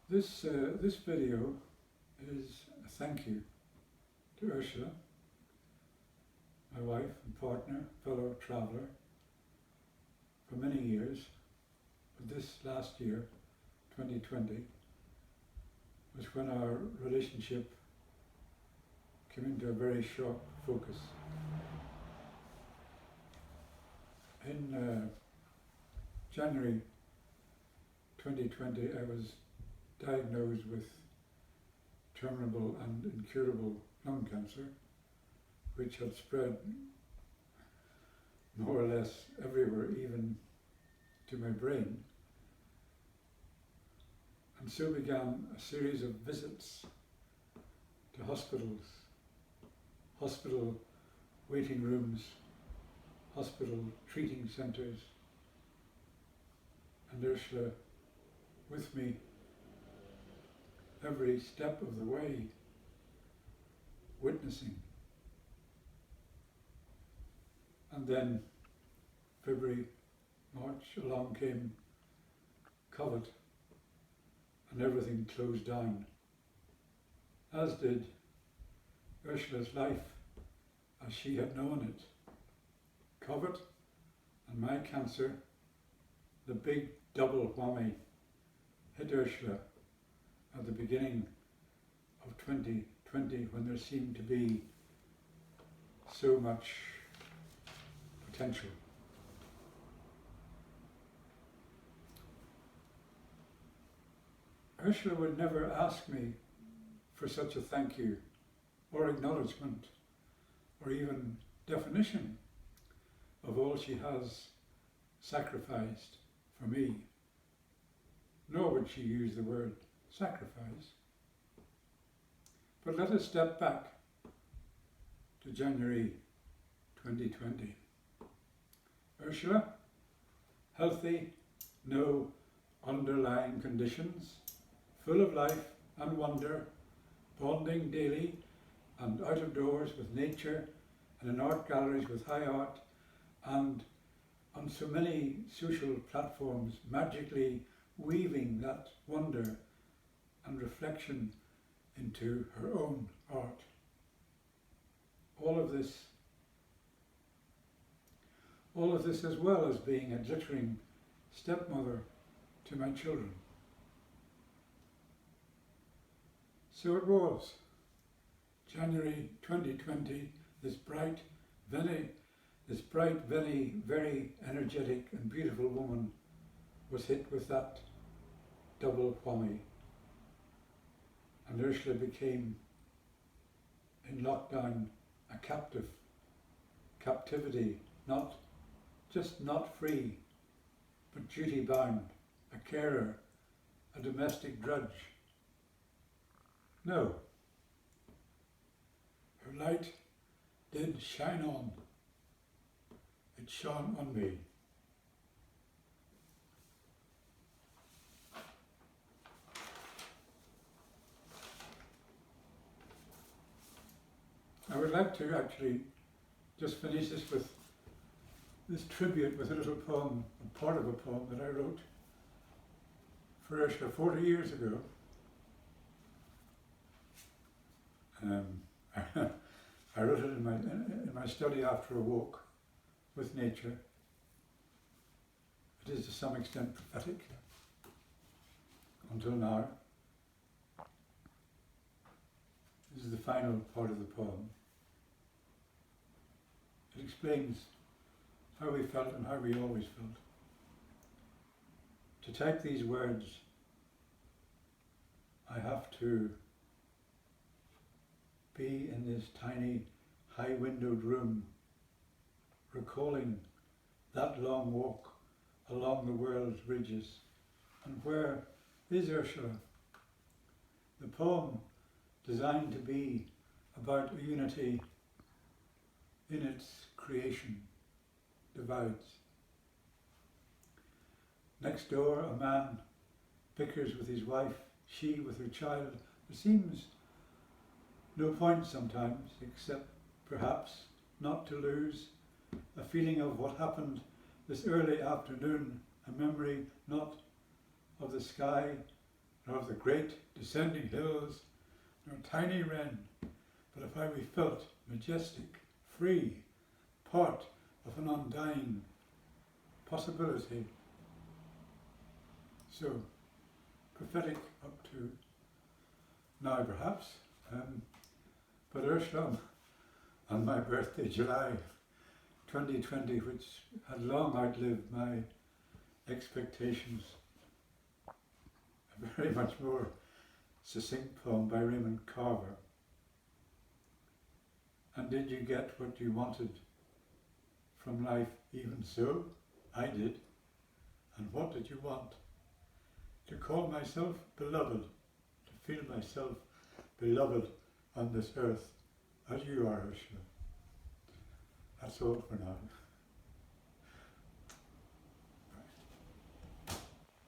This video is a thank you to Ursula, my wife and partner, fellow traveller for many years, but this last year, 2020, was when our relationship came into a very sharp focus. In January 2020, I was diagnosed with terminal and incurable lung cancer, which had spread more or less everywhere, even to my brain. And so began a series of visits to hospitals, hospital waiting rooms, hospital treating centres, and Ursula with me every step of the way, witnessing. And then February, March, along came COVID, and everything closed down, as did Ursula's life as she had known it. COVID and my cancer, the big double whammy, hit Ursula at the beginning of 2020, when there seemed to be so much potential. Ursula would never ask me for such a thank you, or acknowledgement, or even definition of all she has sacrificed for me. Nor would she use the word sacrifice. But let us step back to January 2020. Ursula, healthy, no underlying conditions, full of life and wonder, bonding daily and out of doors with nature and in art galleries with high art, and on so many social platforms, magically weaving that wonder and reflection into her own art. All of this as well as being a glittering stepmother to my children. So it was, January 2020, this bright, very energetic and beautiful woman was hit with that double whammy. And Ursula became, in lockdown, a captivity, not free, but duty bound, a carer, a domestic drudge. No, her light did shine on. It shone on me. I would like to actually just finish this with this tribute with a little poem, a part of a poem that I wrote for Ursula 40 years ago. I wrote it in my study after a walk with nature. It is to some extent prophetic, until now. This is the final part of the poem. It explains how we felt and how we always felt. To type these words, I have to be in this tiny, high-windowed room, recalling that long walk along the world's ridges. And where is Ursula? The poem, designed to be about a unity in its creation, divides. Next door, a man bickers with his wife, she with her child. There seems no point sometimes, except perhaps not to lose a feeling of what happened this early afternoon, a memory not of the sky nor of the great descending hills, nor tiny wren, but if I we felt majestic, free, part of an undying possibility. So, prophetic up to now perhaps, but Ursula, on my birthday, July 2020, which had long outlived my expectations, a very much more succinct poem by Raymond Carver. And did you get what you wanted from life even so? I did. And what did you want? To call myself beloved, to feel myself beloved on this earth, as you are, Ursula. That's all for now.